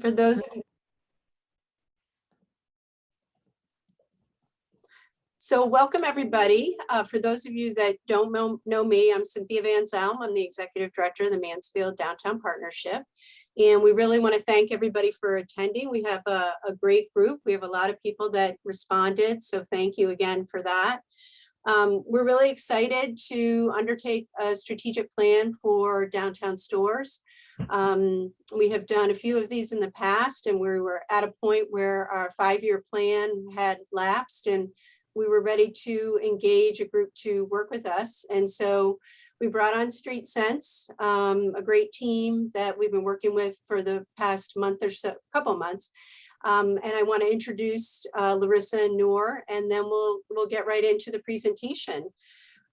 For those So welcome everybody. For those of you that don't know me, I'm Cynthia Van Zell. I'm the Executive Director of the Mansfield Downtown Partnership. And we really want to thank everybody for attending. We have a great group. We have a lot of people that responded. So thank you again for that. We're really excited to undertake a strategic plan for downtown stores. We have done a few of these in the past, and we were at a point where our 5-year plan had lapsed and we were ready to engage a group to work with us. And so we brought on Street Sense, a great team that we've been working with for the past month or so, couple months. And I want to introduce Larissa and Noor, and then we'll get right into the presentation.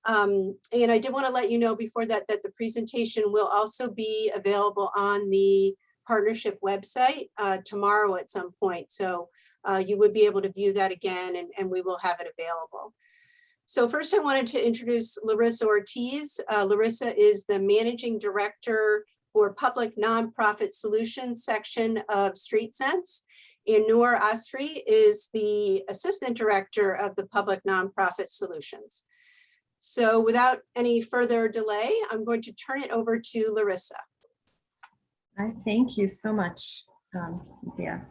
And I did want to let you know before that the presentation will also be available on the partnership website tomorrow at some point. So you would be able to view that again, and we will have it available. So first I wanted to introduce Larissa Ortiz. Larissa is the Managing Director for Public Nonprofit Solutions section of Street Sense. And Noor Asri is the Assistant Director of the Public Nonprofit Solutions. So without any further delay, I'm going to turn it over to Larissa. Thank you so much, Cynthia.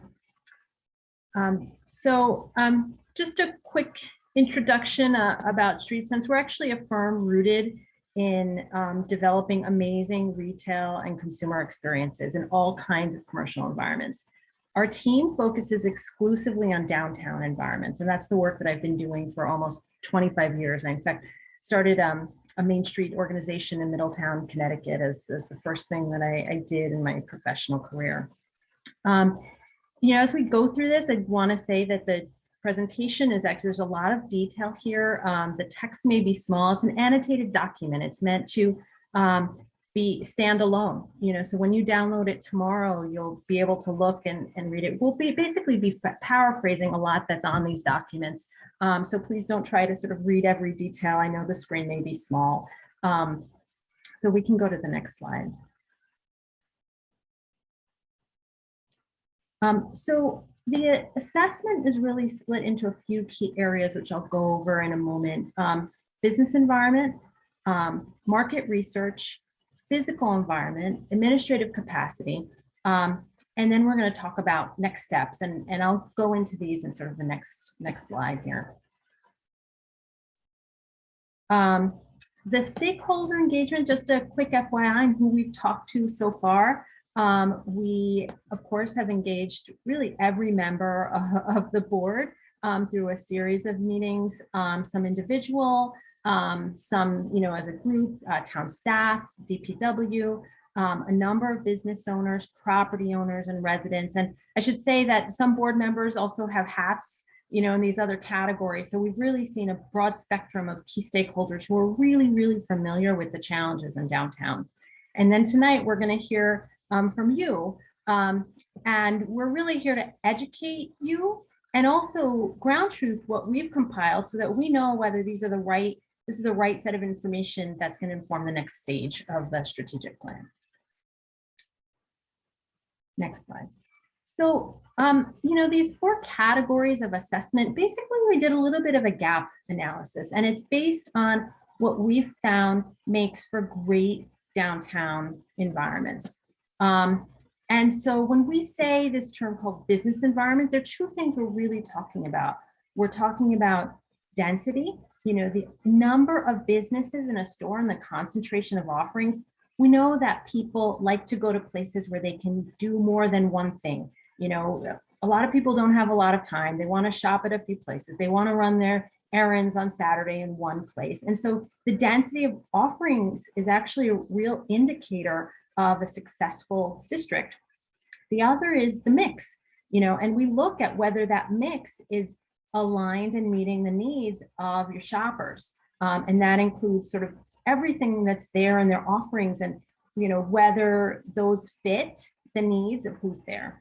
Just a quick introduction about Street Sense. We're actually a firm rooted in developing amazing retail and consumer experiences in all kinds of commercial environments. Our team focuses exclusively on downtown environments, and that's the work that I've been doing for almost 25 years. I, in fact, started a Main Street organization in Middletown, Connecticut as the first thing that I did in my professional career. As we go through this, I want to say that the presentation is actually, there's a lot of detail here. The text may be small. It's an annotated document. It's meant to be standalone. So when you download it tomorrow, you'll be able to look and read it. We'll basically be paraphrasing a lot that's on these documents. So please don't try to sort of read every detail. I know the screen may be small. So we can go to the next slide. So the assessment is really split into a few key areas, which I'll go over in a moment. Business environment, market research, physical environment, administrative capacity, and then we're going to talk about next steps, and I'll go into these in sort of the next slide here. The stakeholder engagement, just a quick FYI on who we've talked to so far. We, of course, have engaged really every member of the board through a series of meetings, some individual, some, as a group, town staff, DPW, a number of business owners, property owners, and residents. And I should say that some board members also have hats, in these other categories. So we've really seen a broad spectrum of key stakeholders who are really, really familiar with the challenges in downtown. And then tonight we're going to hear from you, and we're really here to educate you and also ground truth what we've compiled so that we know whether this is the right set of information that's going to inform the next stage of the strategic plan. Next slide. So, these 4 categories of assessment, basically we did a little bit of a gap analysis, and it's based on what we've found makes for great downtown environments. And so when we say this term called business environment, there are 2 things we're really talking about. We're talking about density, the number of businesses in a store and the concentration of offerings. We know that people like to go to places where they can do more than one thing. A lot of people don't have a lot of time. They want to shop at a few places. They want to run their errands on Saturday in one place. And so the density of offerings is actually a real indicator of a successful district. The other is the mix, and we look at whether that mix is aligned and meeting the needs of your shoppers. And that includes sort of everything that's there in their offerings and, whether those fit the needs of who's there.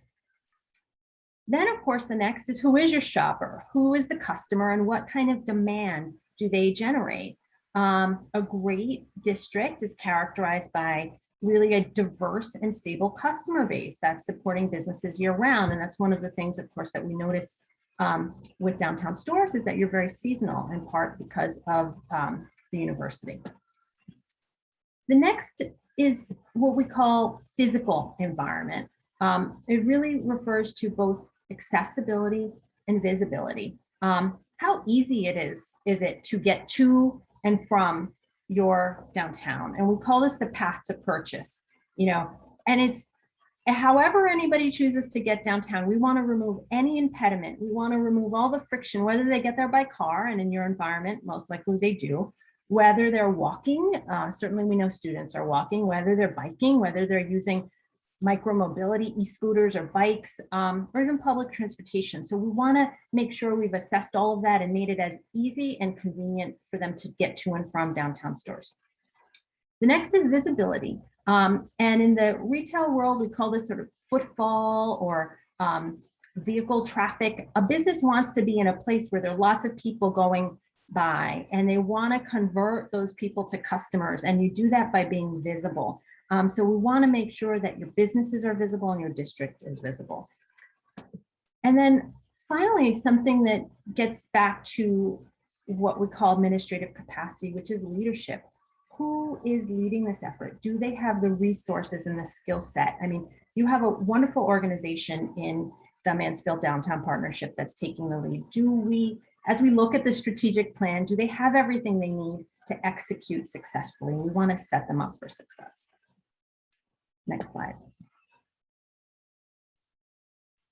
Then, of course, the next is who is your shopper? Who is the customer and what kind of demand do they generate? A great district is characterized by really a diverse and stable customer base that's supporting businesses year round. And that's one of the things, of course, that we notice with downtown stores is that you're very seasonal, in part because of the university. The next is what we call physical environment. It really refers to both accessibility and visibility. How easy is it to get to and from your downtown? And we call this the path to purchase, and it's however anybody chooses to get downtown. We want to remove any impediment. We want to remove all the friction, whether they get there by car, and in your environment, most likely they do, whether they're walking, certainly we know students are walking, whether they're biking, whether they're using micromobility, e-scooters or bikes, or even public transportation. So we want to make sure we've assessed all of that and made it as easy and convenient for them to get to and from downtown stores. The next is visibility. And in the retail world, we call this sort of footfall or vehicle traffic. A business wants to be in a place where there are lots of people going by, and they want to convert those people to customers. And you do that by being visible. So we want to make sure that your businesses are visible and your district is visible. And then finally, something that gets back to what we call administrative capacity, which is leadership. Who is leading this effort? Do they have the resources and the skill set? I mean, you have a wonderful organization in the Mansfield Downtown Partnership that's taking the lead. Do we, as we look at the strategic plan, do they have everything they need to execute successfully? We want to set them up for success. Next slide.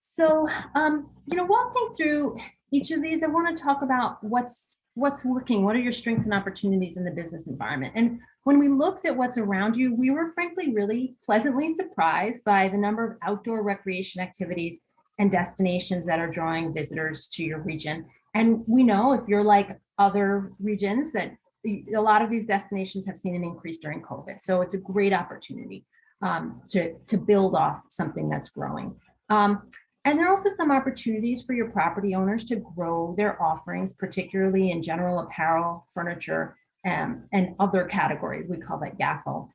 So, walking through each of these, I want to talk about what's working, what are your strengths and opportunities in the business environment. And when we looked at what's around you, we were frankly really pleasantly surprised by the number of outdoor recreation activities and destinations that are drawing visitors to your region. And we know, if you're like other regions, that a lot of these destinations have seen an increase during COVID. So it's a great opportunity to build off something that's growing. And there are also some opportunities for your property owners to grow their offerings, particularly in general apparel, furniture, and other categories. We call that GAFO.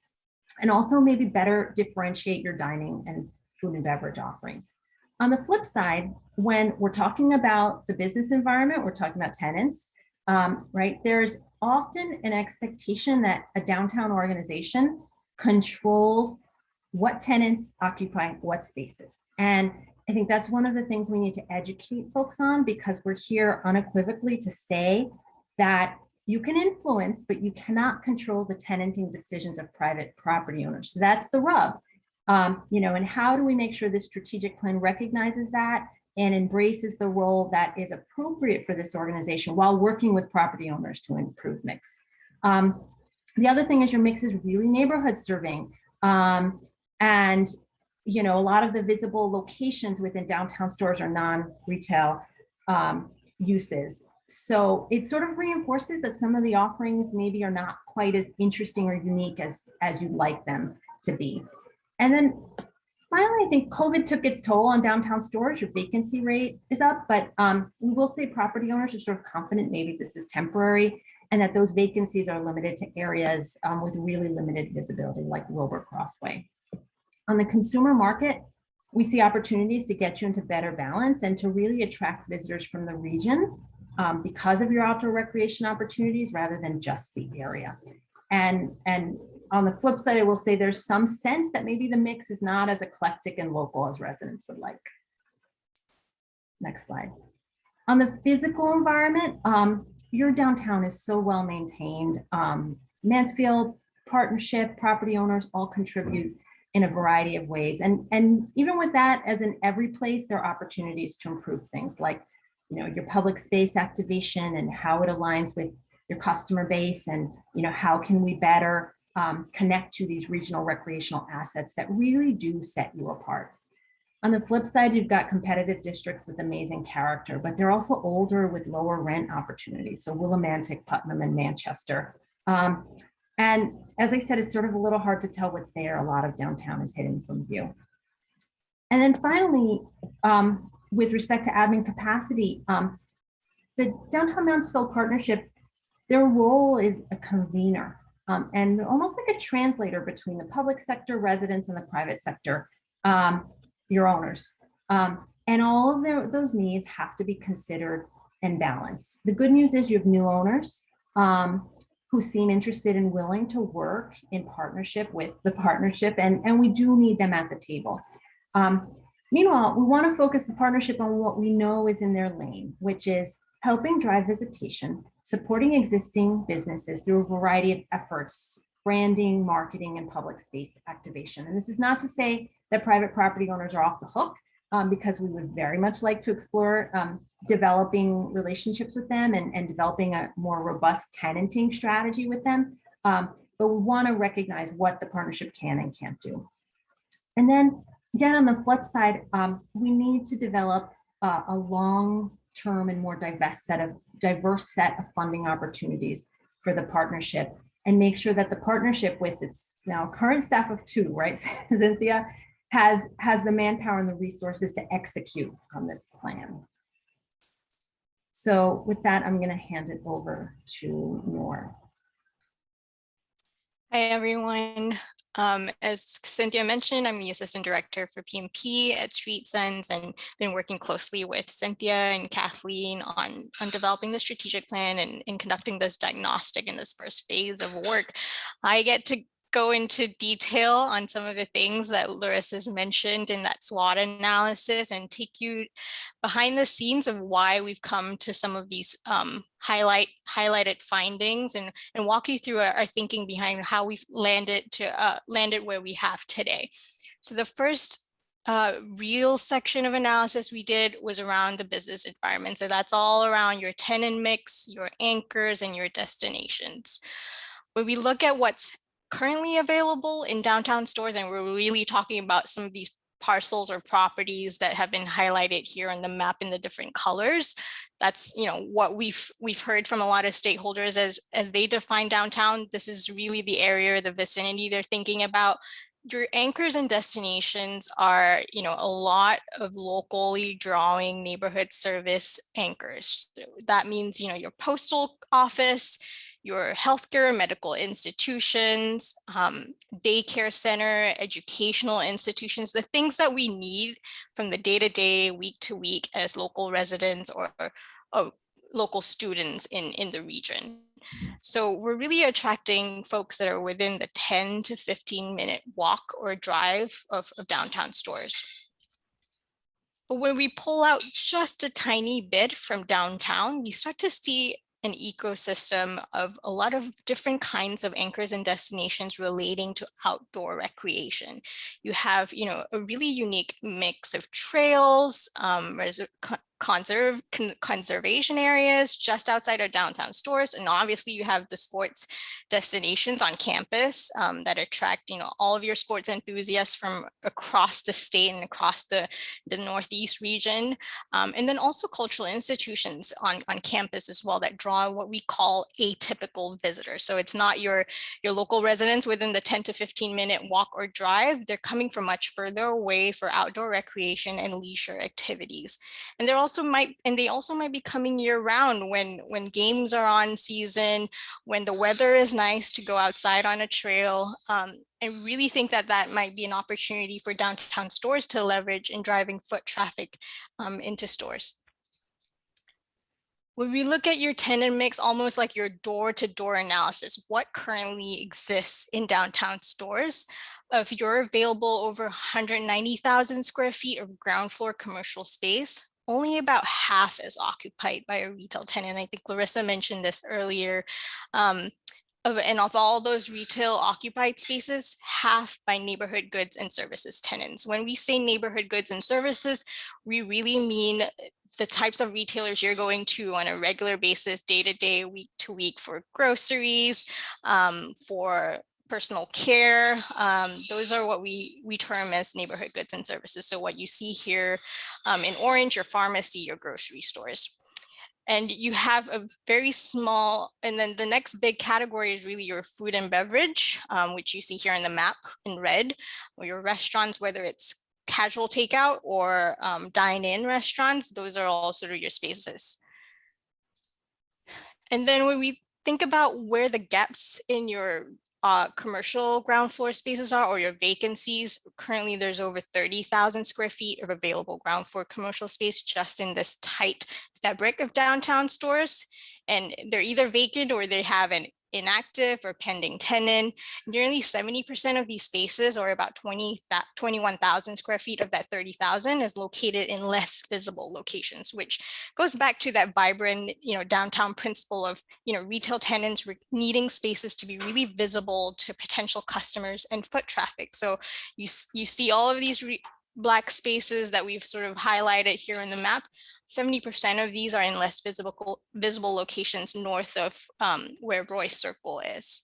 And also maybe better differentiate your dining and food and beverage offerings. On the flip side, when we're talking about the business environment, we're talking about tenants, right? There's often an expectation that a downtown organization controls what tenants occupy what spaces. And I think that's one of the things we need to educate folks on, because we're here unequivocally to say that you can influence, but you cannot control the tenanting decisions of private property owners. So that's the rub. And how do we make sure this strategic plan recognizes that and embraces the role that is appropriate for this organization while working with property owners to improve mix. The other thing is your mix is really neighborhood serving. And a lot of the visible locations within downtown stores are non-retail uses. So it sort of reinforces that some of the offerings maybe are not quite as interesting or unique as you'd like them to be. And then finally, I think COVID took its toll on downtown stores. Your vacancy rate is up, but we will say property owners are sort of confident maybe this is temporary and that those vacancies are limited to areas with really limited visibility, like Wilbur Crossway. On the consumer market, we see opportunities to get you into better balance and to really attract visitors from the region because of your outdoor recreation opportunities rather than just the area. And on the flip side, I will say there's some sense that maybe the mix is not as eclectic and local as residents would like. Next slide. On the physical environment, your downtown is so well maintained. Mansfield Partnership, property owners all contribute in a variety of ways. And even with that, as in every place, there are opportunities to improve things like, your public space activation and how it aligns with your customer base, and, how can we better connect to these regional recreational assets that really do set you apart. On the flip side, you've got competitive districts with amazing character, but they're also older with lower rent opportunities. So Willimantic, Putnam, and Manchester. And as I said, it's sort of a little hard to tell what's there. A lot of downtown is hidden from view. And then finally, with respect to admin capacity, the Downtown Mansfield Partnership, their role is a convener. and almost like a translator between the public sector residents and the private sector, your owners. And all of those needs have to be considered and balanced. The good news is you have new owners who seem interested and willing to work in partnership with the partnership, and we do need them at the table. Meanwhile, we want to focus the partnership on what we know is in their lane, which is helping drive visitation, supporting existing businesses through a variety of efforts, branding, marketing, and public space activation. And this is not to say that private property owners are off the hook, because we would very much like to explore developing relationships with them and developing a more robust tenanting strategy with them. But we want to recognize what the partnership can and can't do. And then again, on the flip side, we need to develop a long-term and more diverse set of funding opportunities for the partnership, and make sure that the partnership, with its now current staff of 2, right, Cynthia, has the manpower and the resources to execute on this plan. So with that, I'm going to hand it over to Noor. Hi, everyone. As Cynthia mentioned, I'm the Assistant Director for PMP at Street Sense, and been working closely with Cynthia and Kathleen on developing the strategic plan and conducting this diagnostic in this first phase of work. I get to go into detail on some of the things that Larissa's mentioned in that SWOT analysis and take you behind the scenes of why we've come to some of these highlighted findings, and walk you through our thinking behind how we've landed where we have today. So the first real section of analysis we did was around the business environment. So that's all around your tenant mix, your anchors, and your destinations. When we look at what's currently available in downtown stores, and we're really talking about some of these parcels or properties that have been highlighted here on the map in the different colors. That's, you know, what we've heard from a lot of stakeholders as they define downtown. This is really the area or the vicinity they're thinking about. Your anchors and destinations are, you know, a lot of locally drawing neighborhood service anchors. That means, you know, your postal office, your healthcare, medical institutions, daycare center, educational institutions, the things that we need from the day-to-day, week-to-week as local residents or local students in the region. So we're really attracting folks that are within the 10 to 15-minute walk or drive of downtown stores. But when we pull out just a tiny bit from downtown, we start to see an ecosystem of a lot of different kinds of anchors and destinations relating to outdoor recreation. You have, you know, a really unique mix of trails, conservation areas just outside of downtown stores, and obviously you have the sports destinations on campus that attract, you know, all of your sports enthusiasts from across the state and across the Northeast region, and then also cultural institutions on campus as well that draw what we call atypical visitors. So it's not your local residents within the 10 to 15-minute walk or drive. They're coming from much further away for outdoor recreation and leisure activities, and they also might be coming year round when games are on season, when the weather is nice to go outside on a trail. I really think that might be an opportunity for downtown stores to leverage in driving foot traffic into stores. When we look at your tenant mix, almost like your door-to-door analysis, what currently exists in downtown stores? If you're available over 190,000 square feet of ground floor commercial space, only about half is occupied by a retail tenant. I think Larissa mentioned this earlier. And of all those retail occupied spaces, half by neighborhood goods and services tenants. When we say neighborhood goods and services, we really mean the types of retailers you're going to on a regular basis, day to day, week to week, for groceries, for personal care. Those are what we term as neighborhood goods and services. So what you see here in orange, your pharmacy, your grocery stores. And you have a very small, and then the next big category is really your food and beverage, which you see here in the map in red, or your restaurants, whether it's casual takeout or dine-in restaurants. Those are all sort of your spaces. And then when we think about where the gaps in your commercial ground floor spaces are, or your vacancies. Currently, there's over 30,000 square feet of available ground floor commercial space just in this tight fabric of downtown stores. And they're either vacant or they have an inactive or pending tenant. Nearly 70% of these spaces, or about 21,000 square feet of that 30,000, is located in less visible locations, which goes back to that vibrant, downtown principle of, retail tenants needing spaces to be really visible to potential customers and foot traffic. So you see all of these Black spaces that we've sort of highlighted here in the map. 70% of these are in less visible locations north of where Royce Circle is.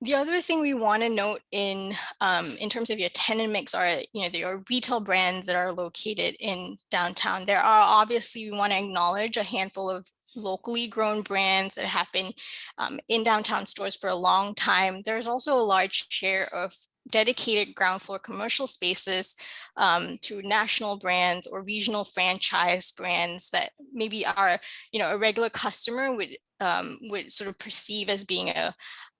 The other thing we want to note in terms of your tenant mix are, your retail brands that are located in downtown. There are obviously, we want to acknowledge a handful of locally grown brands that have been in downtown stores for a long time. There's also a large share of dedicated ground floor commercial spaces to national brands or regional franchise brands that maybe are, a regular customer would sort of perceive as being a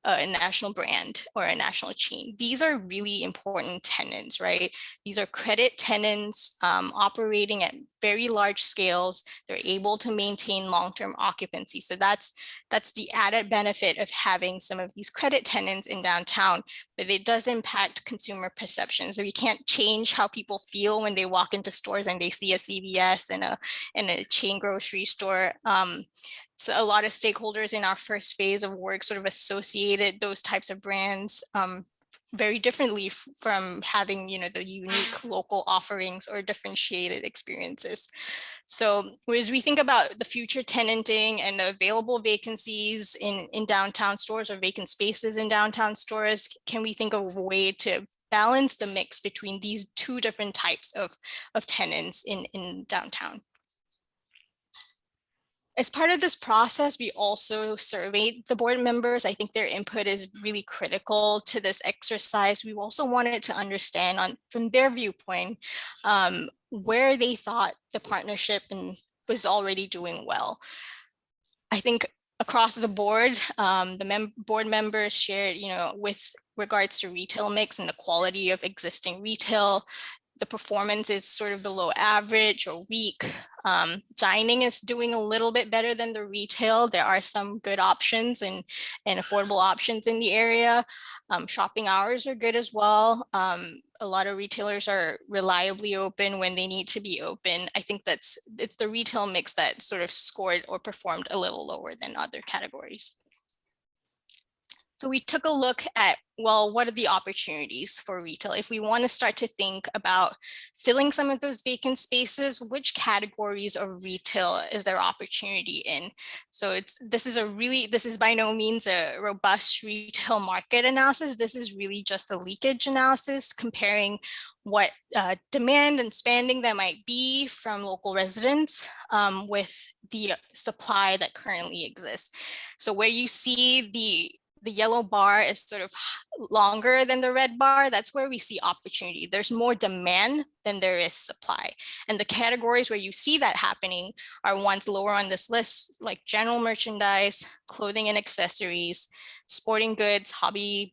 national brand or a national chain. These are really important tenants, right? These are credit tenants operating at very large scales. They're able to maintain long-term occupancy. So that's the added benefit of having some of these credit tenants in downtown, but it does impact consumer perceptions. So we can't change how people feel when they walk into stores and they see a CVS and a chain grocery store. So a lot of stakeholders in our first phase of work sort of associated those types of brands very differently from having, the unique local offerings or differentiated experiences. So as we think about the future tenanting and the available vacancies in downtown stores or vacant spaces in downtown stores, can we think of a way to balance the mix between these two different types of tenants in downtown? As part of this process, we also surveyed the board members. I think their input is really critical to this exercise. We also wanted to understand from their viewpoint where they thought the partnership was already doing well. I think across the board, board members shared, with regards to retail mix and the quality of existing retail, the performance is sort of below average or weak. Dining is doing a little bit better than the retail. There are some good options and affordable options in the area. Shopping hours are good as well. A lot of retailers are reliably open when they need to be open. I think it's the retail mix that sort of scored or performed a little lower than other categories. So we took a look at, well, what are the opportunities for retail? If we want to start to think about filling some of those vacant spaces, which categories of retail is there opportunity in? So this is by no means a robust retail market analysis. This is really just a leakage analysis comparing what demand and spending that might be from local residents with the supply that currently exists. So where you see the yellow bar is sort of longer than the red bar, that's where we see opportunity. There's more demand than there is supply. And the categories where you see that happening are ones lower on this list, like general merchandise, clothing and accessories, sporting goods, hobby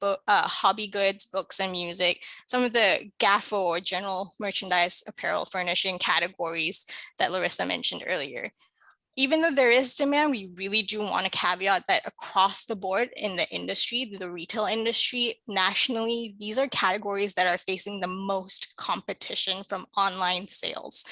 goods, books and music, some of the GAFO or general merchandise, apparel, furnishing categories that Larissa mentioned earlier. Even though there is demand, we really do want to caveat that across the board in the industry, the retail industry, nationally, these are categories that are facing the most competition from online sales.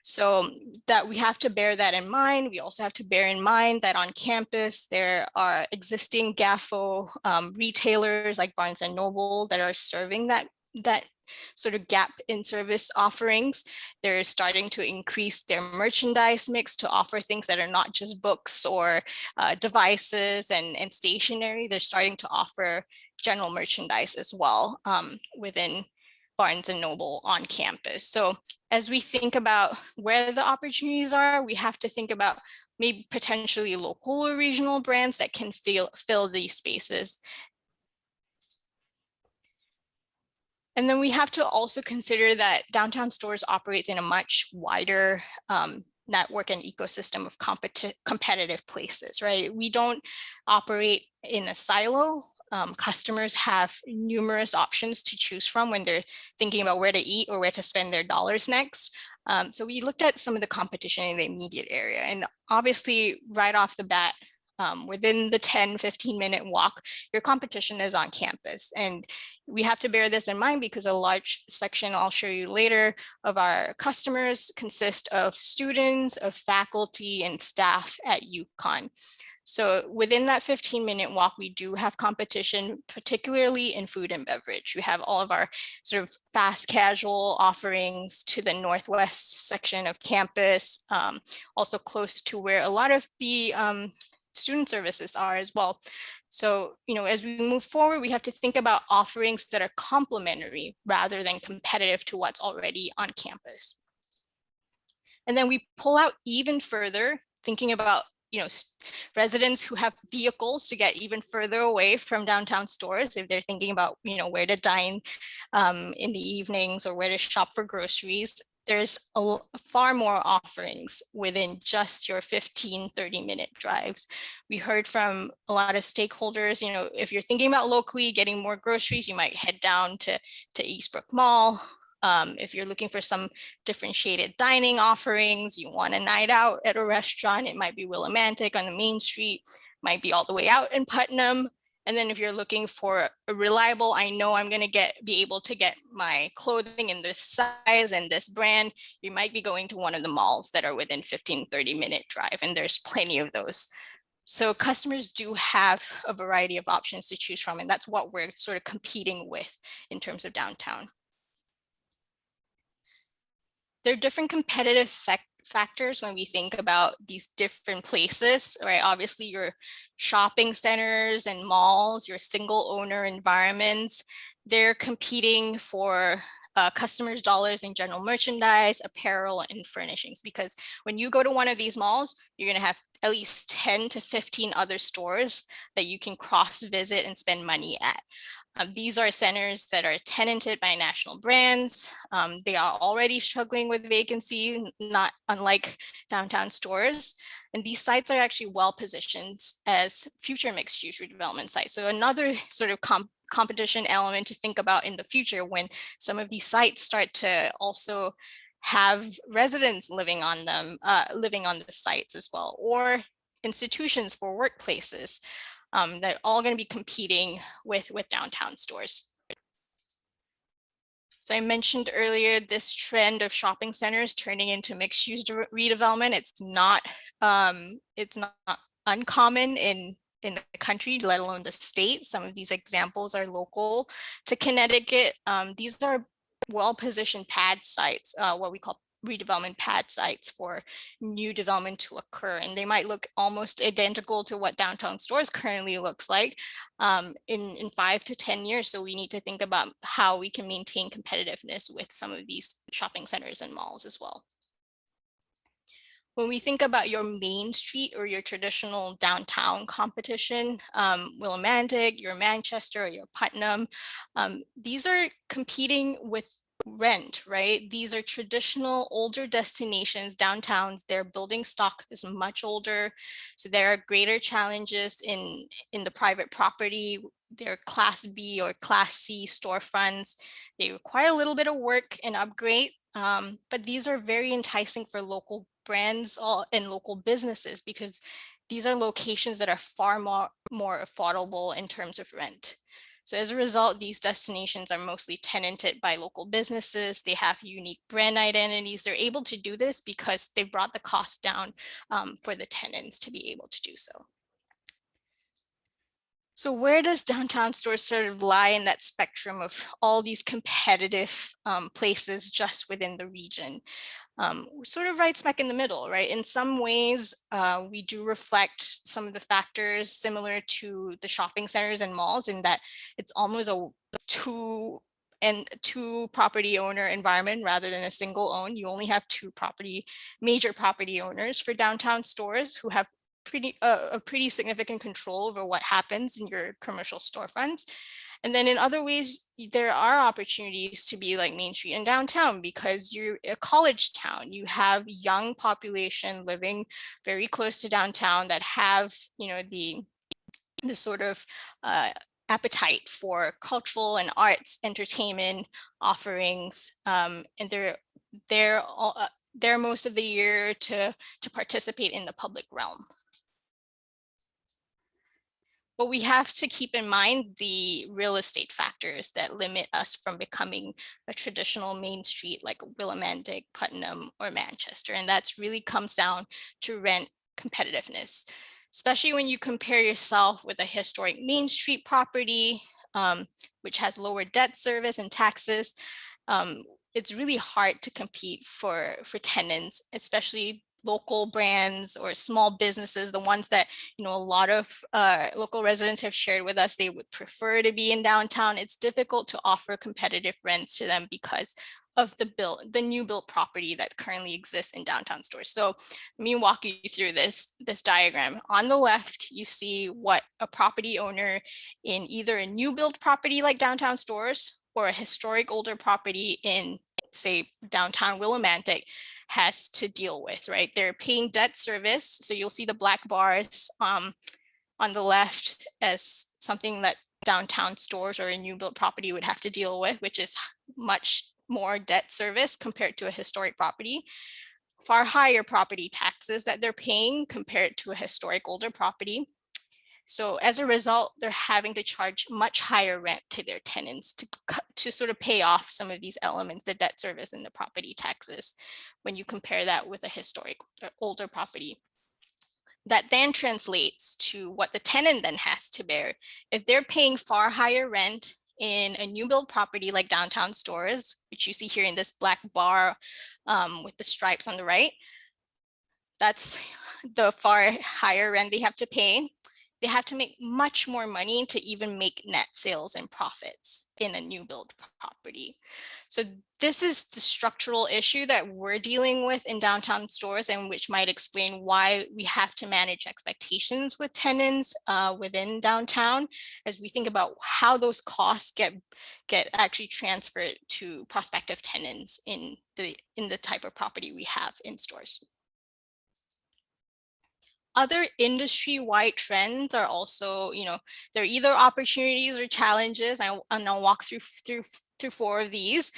So that we have to bear that in mind. We also have to bear in mind that on campus, there are existing GAFO retailers like Barnes & Noble that are serving that sort of gap in service offerings. They're starting to increase their merchandise mix to offer things that are not just books or devices and stationery. They're starting to offer general merchandise as well within Barnes & Noble on campus. So as we think about where the opportunities are, we have to think about maybe potentially local or regional brands that can fill these spaces. And then we have to also consider that downtown stores operates in a much wider network and ecosystem of competitive places, right? We don't operate in a silo. Customers have numerous options to choose from when they're thinking about where to eat or where to spend their dollars next. So we looked at some of the competition in the immediate area, and obviously right off the bat, within the 10-15 minute walk, your competition is on campus. And we have to bear this in mind because a large section I'll show you later of our customers consist of students, of faculty and staff at UConn. So within that 15-minute walk, we do have competition, particularly in food and beverage. We have all of our sort of fast casual offerings to the northwest section of campus, also close to where a lot of the student services are as well. So, as we move forward, we have to think about offerings that are complementary rather than competitive to what's already on campus. And then we pull out even further, thinking about residents who have vehicles to get even further away from downtown stores, if they're thinking about where to dine in the evenings or where to shop for groceries. There's far more offerings within just your 15-30 minute drives. We heard from a lot of stakeholders, if you're thinking about locally getting more groceries, you might head down to Eastbrook Mall. If you're looking for some differentiated dining offerings, you want a night out at a restaurant, it might be Willimantic on the main street, might be all the way out in Putnam. And then if you're looking for a reliable, I know I'm going to be able to get my clothing in this size and this brand, you might be going to one of the malls that are within 15-30 minute drive, and there's plenty of those. So customers do have a variety of options to choose from, and that's what we're sort of competing with in terms of downtown. There are different competitive factors when we think about these different places, right? Obviously, your shopping centers and malls, your single owner environments, they're competing for customers' dollars in general merchandise, apparel, and furnishings. Because when you go to one of these malls, you're going to have at least 10 to 15 other stores that you can cross visit and spend money at. These are centers that are tenanted by national brands. They are already struggling with vacancy, not unlike downtown stores. And these sites are actually well positioned as future mixed use redevelopment sites. So another sort of competition element to think about in the future when some of these sites start to also have residents living on them, living on the sites as well, or institutions for workplaces. They're all going to be competing with downtown stores. So I mentioned earlier this trend of shopping centers turning into mixed-use redevelopment. It's not uncommon in the country, let alone the state. Some of these examples are local to Connecticut. These are well-positioned pad sites, what we call redevelopment pad sites for new development to occur, and they might look almost identical to what downtown stores currently looks like in 5 to 10 years. So we need to think about how we can maintain competitiveness with some of these shopping centers and malls as well. When we think about your main street or your traditional downtown competition, Willimantic, your Manchester, or your Putnam, these are competing with rent, right? These are traditional older destinations, downtowns. Their building stock is much older, so there are greater challenges in the private property. They're Class B or Class C storefronts. They require a little bit of work and upgrade, but these are very enticing for local brands and local businesses because these are locations that are far more affordable in terms of rent. So as a result, these destinations are mostly tenanted by local businesses. They have unique brand identities. They're able to do this because they brought the cost down for the tenants to be able to do so. So where does downtown stores sort of lie in that spectrum of all these competitive places just within the region? We're sort of right smack in the middle, right? In some ways, we do reflect some of the factors similar to the shopping centers and malls in that it's almost a two property owner environment rather than a single own. You only have major property owners for downtown stores who have a pretty significant control over what happens in your commercial storefronts. And then in other ways, there are opportunities to be like Main Street and downtown because you're a college town. You have young population living very close to downtown that have, the sort of appetite for cultural and arts entertainment offerings, and they're all there most of the year to participate in the public realm. But we have to keep in mind the real estate factors that limit us from becoming a traditional main street like Willimantic, Putnam, or Manchester. And that's really comes down to rent competitiveness, especially when you compare yourself with a historic main street property, which has lower debt service and taxes. It's really hard to compete for tenants, especially local brands or small businesses, the ones that a lot of local residents have shared with us they would prefer to be in downtown. It's difficult to offer competitive rents to them because of the new built property that currently exists in downtown stores. So let me walk you through this diagram. On the left, you see what a property owner in either a new built property like downtown stores or a historic older property in, say, downtown Willimantic has to deal with, right? They're paying debt service. So you'll see the black bars on the left as something that downtown stores or a new built property would have to deal with, which is much more debt service compared to a historic property. Far higher property taxes that they're paying compared to a historic older property. So as a result, they're having to charge much higher rent to their tenants to sort of pay off some of these elements, the debt service and the property taxes, when you compare that with a historic older property. That then translates to what the tenant then has to bear. If they're paying far higher rent in a new build property like downtown stores, which you see here in this black bar with the stripes on the right, that's the far higher rent they have to pay. They have to make much more money to even make net sales and profits in a new build property. So this is the structural issue that we're dealing with in downtown stores, and which might explain why we have to manage expectations with tenants within downtown as we think about how those costs get actually transferred to prospective tenants in the type of property we have in stores. Other industry-wide trends are also, they're either opportunities or challenges. And I'll walk through 4 of these.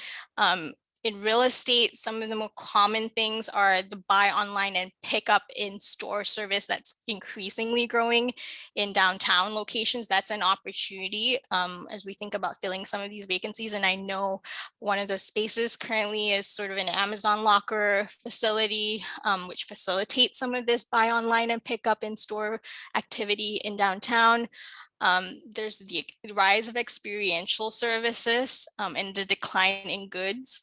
In real estate, some of the more common things are the buy online and pick up in store service that's increasingly growing in downtown locations. That's an opportunity as we think about filling some of these vacancies. And I know one of the spaces currently is sort of an Amazon locker facility, which facilitates some of this buy online and pick up in store activity in downtown. There's the rise of experiential services and the decline in goods,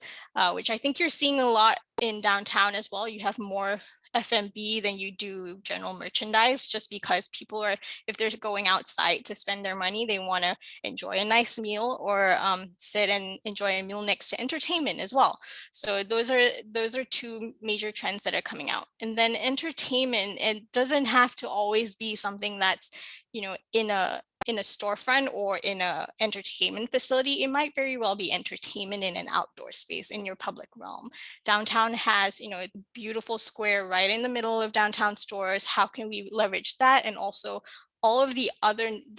which I think you're seeing a lot in downtown as well. You have more F&B than you do general merchandise, just because people are, if they're going outside to spend their money, they want to enjoy a nice meal or sit and enjoy a meal next to entertainment as well. So those are 2 major trends that are coming out. And then entertainment, it doesn't have to always be something that's in a storefront or in a entertainment facility. It might very well be entertainment in an outdoor space in your public realm. Downtown has, a beautiful square right in the middle of downtown stores. How can we leverage that? And also all of the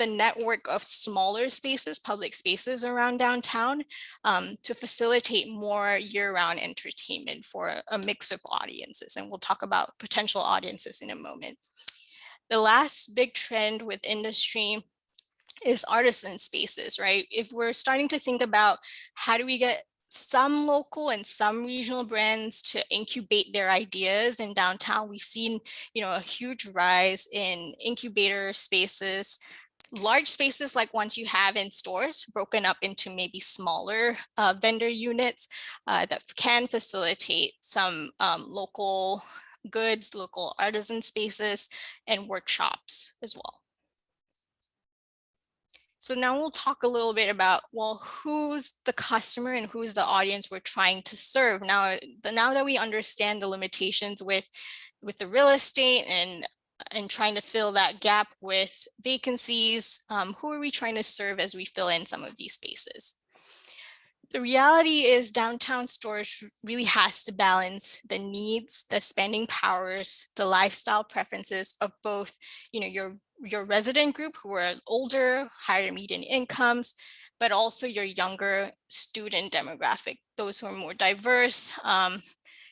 network of smaller spaces, public spaces around downtown to facilitate more year-round entertainment for a mix of audiences. And we'll talk about potential audiences in a moment. The last big trend with industry is artisan spaces, right? If we're starting to think about how do we get some local and some regional brands to incubate their ideas in downtown, we've seen, a huge rise in incubator spaces, large spaces like ones you have in stores, broken up into maybe smaller vendor units that can facilitate some local goods, local artisan spaces, and workshops as well. So now we'll talk a little bit about, well, who's the customer and who's the audience we're trying to serve. Now that we understand the limitations with the real estate and and trying to fill that gap with vacancies. Who are we trying to serve as we fill in some of these spaces? The reality is downtown storage really has to balance the needs, the spending powers, the lifestyle preferences of both, your resident group who are older, higher median incomes, but also your younger student demographic, those who are more diverse,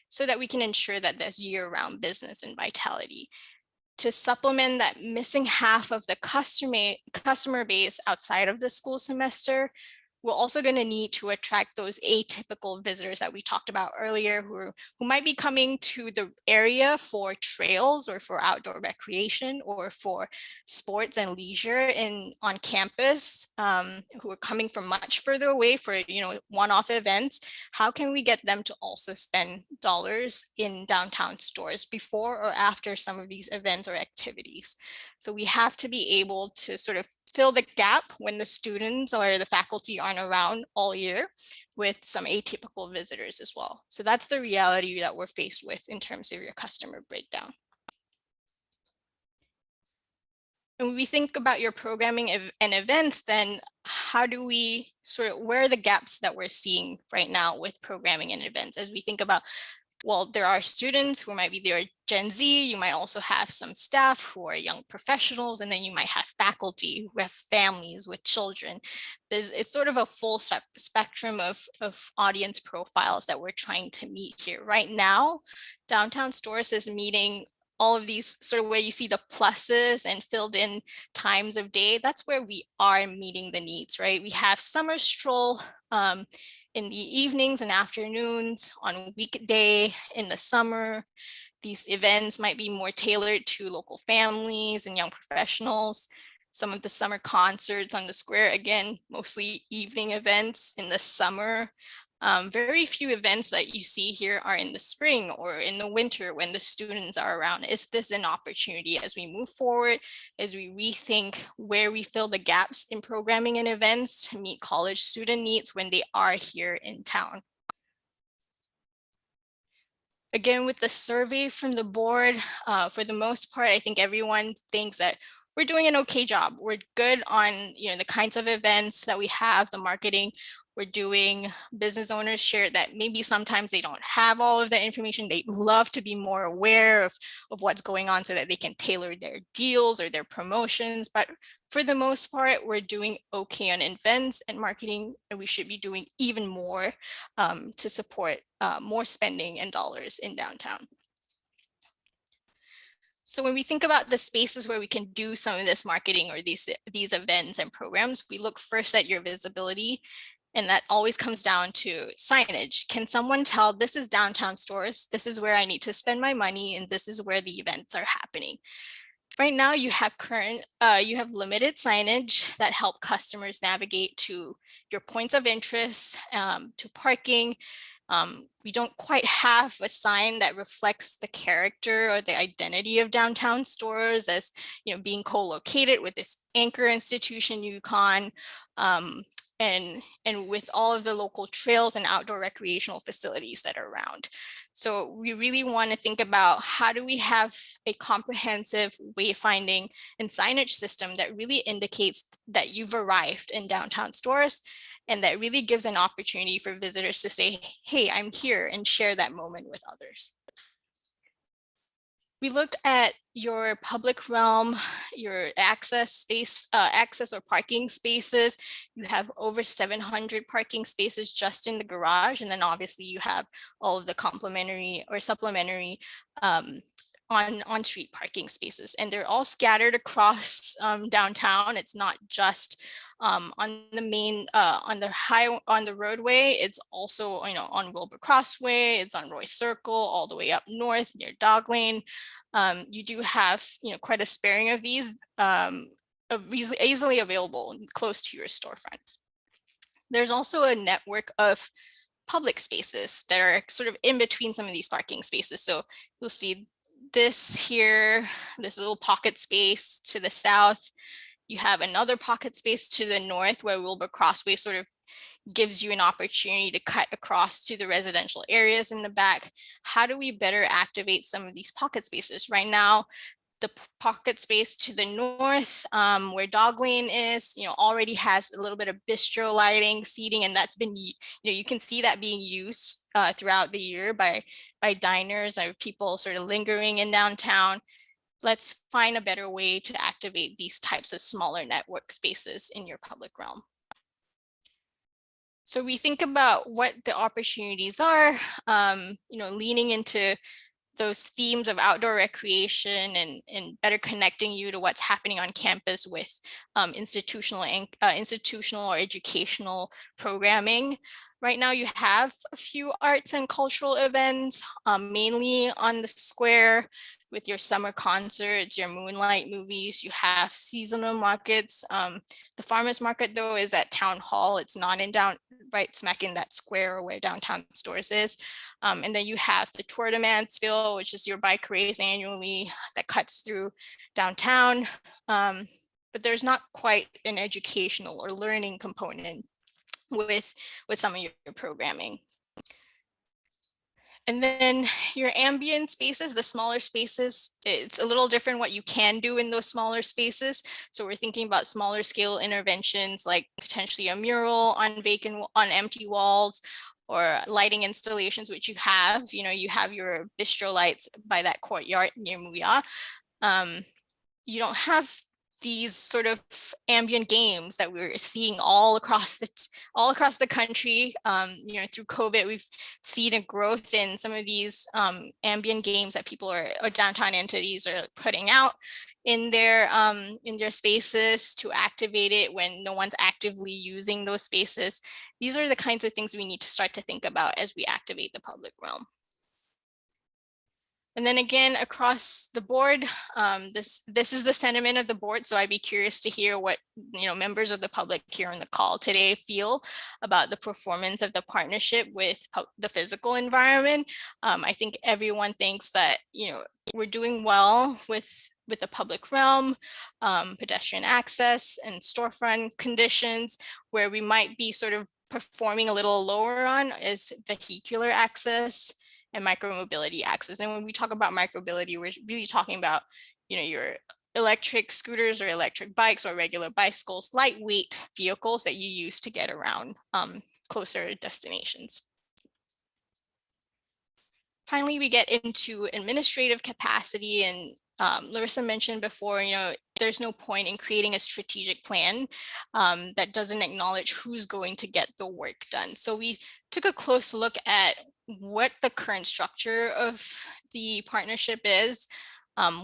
so that we can ensure that there's year-round business and vitality. To supplement that missing half of the customer base outside of the school semester, we're also going to need to attract those atypical visitors that we talked about earlier, who might be coming to the area for trails or for outdoor recreation or for sports and leisure on campus, who are coming from much further away for one-off events. How can we get them to also spend dollars in downtown stores before or after some of these events or activities? So we have to be able to sort of fill the gap when the students or the faculty aren't around all year with some atypical visitors as well. So that's the reality that we're faced with in terms of your customer breakdown. And when we think about your programming and events, then how do we where are the gaps that we're seeing right now with programming and events? As we think about, well, there are students who might be there Gen Z, you might also have some staff who are young professionals, and then you might have faculty who have families with children. It's sort of a full spectrum of audience profiles that we're trying to meet here. Right now, Downtown Stores is meeting all of these sort of where you see the pluses and filled in times of day. That's where we are meeting the needs, right? We have summer stroll in the evenings and afternoons, on weekday, in the summer. These events might be more tailored to local families and young professionals. Some of the summer concerts on the square, again, mostly evening events in the summer. Very few events that you see here are in the spring or in the winter when the students are around. Is this an opportunity as we move forward, as we rethink where we fill the gaps in programming and events to meet college student needs when they are here in town? Again, with the survey from the board, for the most part, I think everyone thinks that we're doing an okay job. We're good on the kinds of events that we have, the marketing we're doing. Business owners share that maybe sometimes they don't have all of the information. They love to be more aware of what's going on so that they can tailor their deals or their promotions. But for the most part, we're doing okay on events and marketing, and we should be doing even more to support more spending and dollars in downtown. So when we think about the spaces where we can do some of this marketing or these events and programs, we look first at your visibility. And that always comes down to signage. Can someone tell this is Downtown Stores, this is where I need to spend my money, and this is where the events are happening? Right now, you have limited signage that help customers navigate to your points of interest, to parking. We don't quite have a sign that reflects the character or the identity of Downtown Stores as being co-located with this anchor institution, UConn, and with all of the local trails and outdoor recreational facilities that are around. So we really want to think about how do we have a comprehensive wayfinding and signage system that really indicates that you've arrived in Downtown Stores, and that really gives an opportunity for visitors to say, hey, I'm here, and share that moment with others. We looked at your public realm, your access or parking spaces. You have over 700 parking spaces just in the garage. And then obviously you have all of the complementary or supplementary on-street parking spaces. And they're all scattered across downtown. It's not just on the main, on the roadway. It's also, on Wilbur Crossway, it's on Roy Circle, all the way up north near Dog Lane. You do have, quite a sparing of these easily available close to your storefront. There's also a network of public spaces that are sort of in between some of these parking spaces. So you'll see this here, this little pocket space to the south. You have another pocket space to the north where Wilbur Crossway sort of gives you an opportunity to cut across to the residential areas in the back. How do we better activate some of these pocket spaces? Right now, the pocket space to the north, where Dog Lane is, already has a little bit of bistro lighting, seating, and that's been, you can see that being used throughout the year by diners or people sort of lingering in downtown. Let's find a better way to activate these types of smaller network spaces in your public realm. So we think about what the opportunities are, leaning into those themes of outdoor recreation and better connecting you to what's happening on campus with institutional or educational programming. Right now you have a few arts and cultural events, mainly on the square with your summer concerts, your moonlight movies. You have seasonal markets. The farmers market though is at Town Hall. It's not in right smack in that square where downtown stores is. And then you have the Tour de Mansfield, which is your bike race annually that cuts through downtown. But there's not quite an educational or learning component with some of your programming. And then your ambient spaces, the smaller spaces, it's a little different what you can do in those smaller spaces. So we're thinking about smaller scale interventions like potentially a mural on empty walls, or lighting installations, which you have. You have your bistro lights by that courtyard near Muya. You don't have these sort of ambient games that we're seeing all across the country. Through COVID, we've seen a growth in some of these ambient games that people or downtown entities are putting out in their spaces to activate it when no one's actively using those spaces. These are the kinds of things we need to start to think about as we activate the public realm. And then again, across the board, this is the sentiment of the board. So I'd be curious to hear what members of the public here on the call today feel about the performance of the partnership with the physical environment. I think everyone thinks that we're doing well with the public realm, pedestrian access and storefront conditions. Where we might be sort of performing a little lower on is vehicular access and micromobility access. And when we talk about micromobility, we're really talking about, your electric scooters or electric bikes or regular bicycles, lightweight vehicles that you use to get around closer destinations. Finally, we get into administrative capacity, and Larissa mentioned before, there's no point in creating a strategic plan that doesn't acknowledge who's going to get the work done. So we took a close look at what the current structure of the partnership is,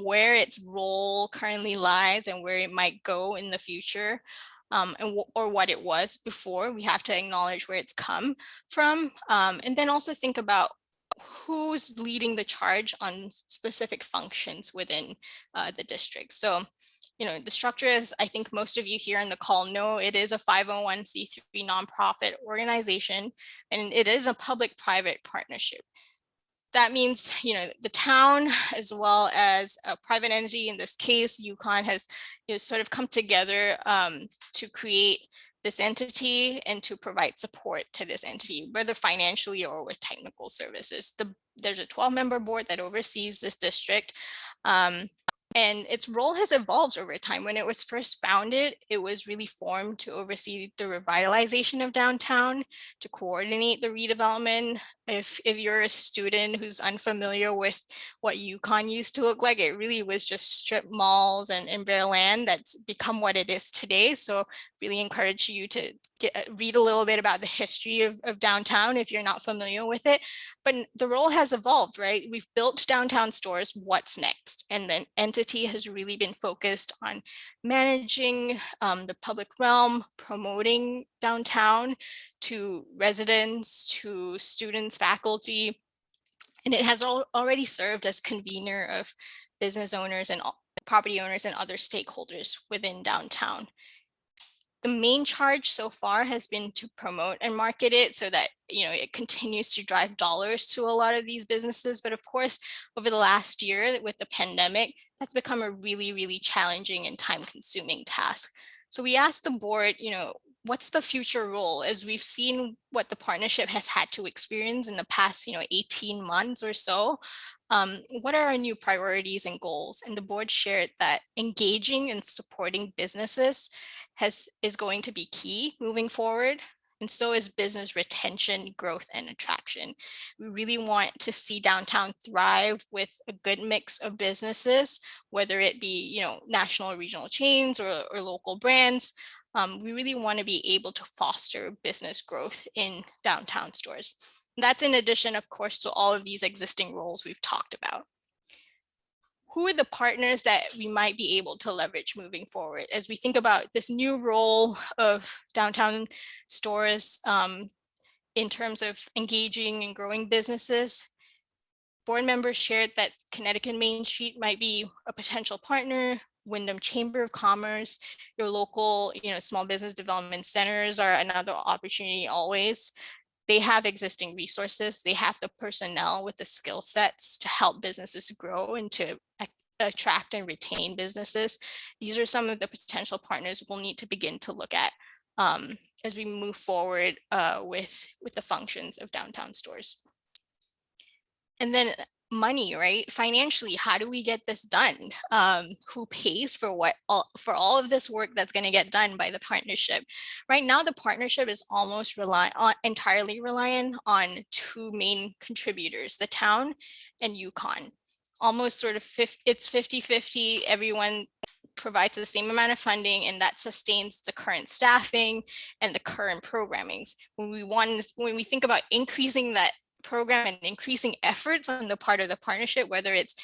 where its role currently lies and where it might go in the future, or what it was before. We have to acknowledge where it's come from, and then also think about who's leading the charge on specific functions within the district. So, the structure is, I think most of you here on the call know, it is a 501c3 nonprofit organization, and it is a public-private partnership. That means, the town, as well as a private entity, in this case, UConn, has sort of come together to create this entity and to provide support to this entity, whether financially or with technical services. There's a 12-member board that oversees this district. And its role has evolved over time. When it was first founded, it was really formed to oversee the revitalization of downtown, to coordinate the redevelopment. If you're a student who's unfamiliar with what UConn used to look like, it really was just strip malls and bare land that's become what it is today. So really encourage you to read a little bit about the history of downtown if you're not familiar with it. But the role has evolved, right? We've built downtown stores. What's next? And the entity has really been focused on managing the public realm, promoting downtown to residents, to students, faculty. And it has already served as convener of business owners and property owners and other stakeholders within downtown. The main charge so far has been to promote and market it so that it continues to drive dollars to a lot of these businesses. But of course, over the last year with the pandemic, that's become a really, really challenging and time-consuming task. So we asked the board, what's the future role, as we've seen what the partnership has had to experience in the past 18 months or so. what are our new priorities and goals? And the board shared that engaging and supporting businesses is going to be key moving forward. And so is business retention, growth, and attraction. We really want to see downtown thrive with a good mix of businesses, whether it be, national or regional chains or local brands. We really want to be able to foster business growth in downtown stores. That's in addition, of course, to all of these existing roles we've talked about. Who are the partners that we might be able to leverage moving forward as we think about this new role of downtown stores in terms of engaging and growing businesses? Board members shared that Connecticut Main Street might be a potential partner. Wyndham Chamber of Commerce, your local, small business development centers are another opportunity always. They have existing resources. They have the personnel with the skill sets to help businesses grow and to attract and retain businesses. These are some of the potential partners we'll need to begin to look at as we move forward with the functions of downtown stores. And then money, right? Financially, how do we get this done? Who pays for for all of this work that's going to get done by the partnership? Right now, the partnership is almost entirely reliant on two main contributors, the town and UConn. Almost sort of it's 50-50. Everyone provides the same amount of funding, and that sustains the current staffing and the current programmings. When we think about increasing that program and increasing efforts on the part of the partnership, whether it's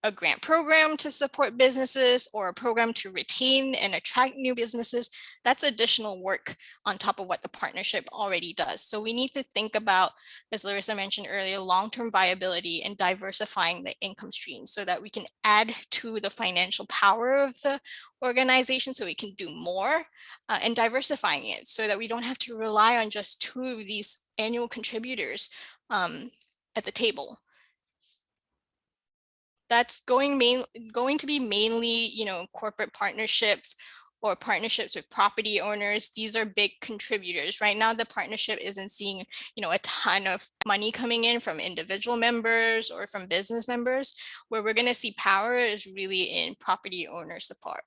a grant program to support businesses or a program to retain and attract new businesses, that's additional work on top of what the partnership already does. So we need to think about, as Larissa mentioned earlier, long-term viability and diversifying the income stream so that we can add to the financial power of the organization so we can do more and diversifying it so that we don't have to rely on just two of these annual contributors at the table. That's going to be mainly, corporate partnerships or partnerships with property owners. These are big contributors. Right now, the partnership isn't seeing, a ton of money coming in from individual members or from business members. Where we're going to see power is really in property owner support.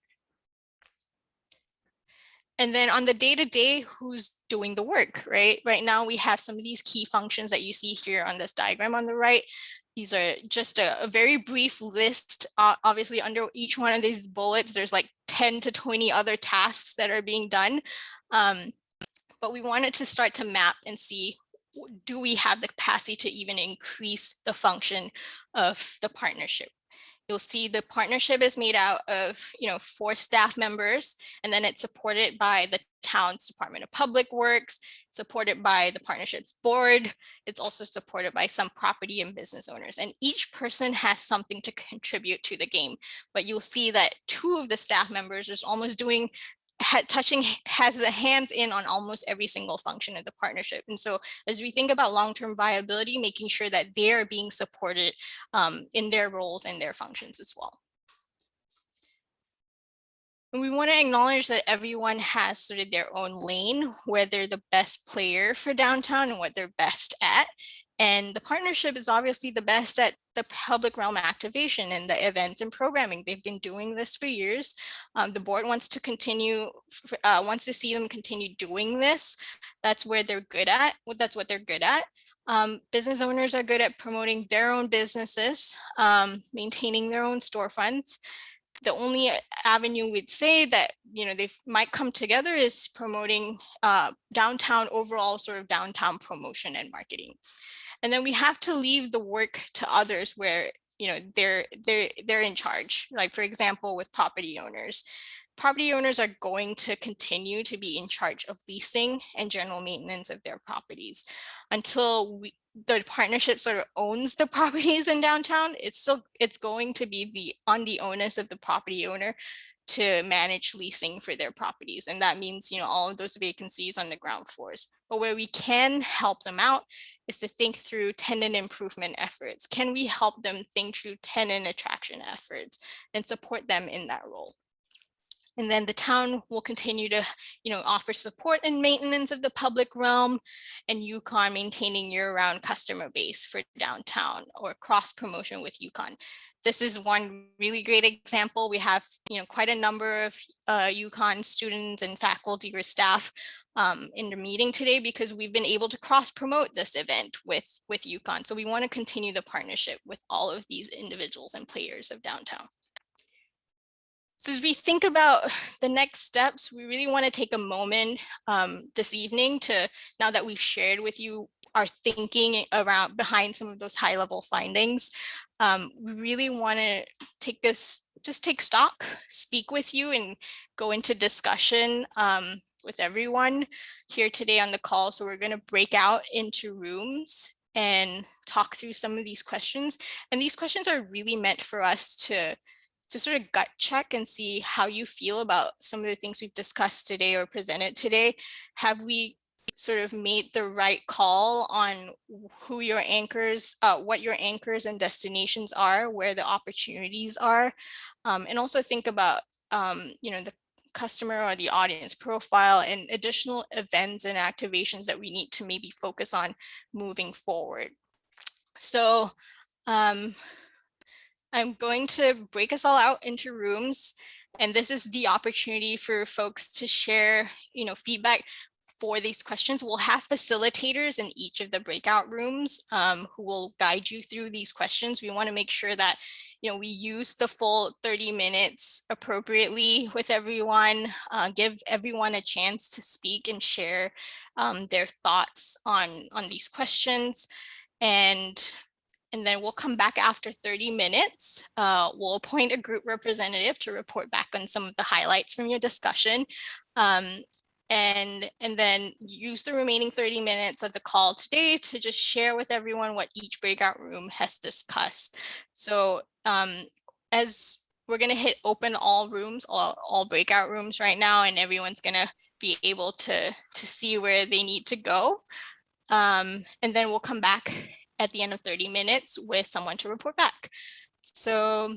And then on the day-to-day, who's doing the work, right? Right now, we have some of these key functions that you see here on this diagram on the right. These are just a very brief list. Obviously, under each one of these bullets, there's like 10 to 20 other tasks that are being done. But we wanted to start to map and see, do we have the capacity to even increase the function of the partnership? You'll see the partnership is made out of 4 staff members, and then it's supported by the town's Department of Public Works, supported by the partnership's board. It's also supported by some property and business owners. And each person has something to contribute to the game. But you'll see that 2 of the staff members is almost has a hands in on almost every single function of the partnership. And so as we think about long-term viability, making sure that they're being supported in their roles and their functions as well. And we want to acknowledge that everyone has sort of their own lane where they're the best player for downtown and what they're best at. And the partnership is obviously the best at the public realm activation and the events and programming. They've been doing this for years. The board wants to see them continue doing this. That's where they're good at. That's what they're good at. Business owners are good at promoting their own businesses, maintaining their own storefronts. The only avenue we'd say that they might come together is promoting downtown overall sort of downtown promotion and marketing. And then we have to leave the work to others where they're in charge. Like, for example, with property owners. Property owners are going to continue to be in charge of leasing and general maintenance of their properties until the partnership sort of owns the properties in downtown. It's going to be on the onus of the property owner to manage leasing for their properties. And that means, all of those vacancies on the ground floors. But where we can help them out is to think through tenant improvement efforts. Can we help them think through tenant attraction efforts and support them in that role? And then the town will continue to, offer support and maintenance of the public realm, and UConn maintaining year-round customer base for downtown, or cross promotion with UConn. This is one really great example. We have, quite a number of UConn students and faculty or staff in the meeting today, because we've been able to cross promote this event with UConn. So we want to continue the partnership with all of these individuals and players of downtown. So as we think about the next steps, we really want to take a moment this evening to, now that we've shared with you our thinking around behind some of those high level findings, we really want to take stock, speak with you, and go into discussion with everyone here today on the call. So we're going to break out into rooms and talk through some of these questions. And these questions are really meant for us to sort of gut check and see how you feel about some of the things we've discussed today or presented today. Have we sort of made the right call on who your anchors, what your anchors and destinations are, where the opportunities are, and also think about, the customer or the audience profile and additional events and activations that we need to maybe focus on moving forward. So, I'm going to break us all out into rooms, and this is the opportunity for folks to share, feedback for these questions. We'll have facilitators in each of the breakout rooms who will guide you through these questions. We want to make sure that, we use the full 30 minutes appropriately with everyone, give everyone a chance to speak and share their thoughts on these questions. And then we'll come back after 30 minutes. We'll appoint a group representative to report back on some of the highlights from your discussion. And then use the remaining 30 minutes of the call today to just share with everyone what each breakout room has discussed. So as we're going to hit open all rooms, all breakout rooms right now, and everyone's going to be able to see where they need to go. And then we'll come back at the end of 30 minutes with someone to report back. So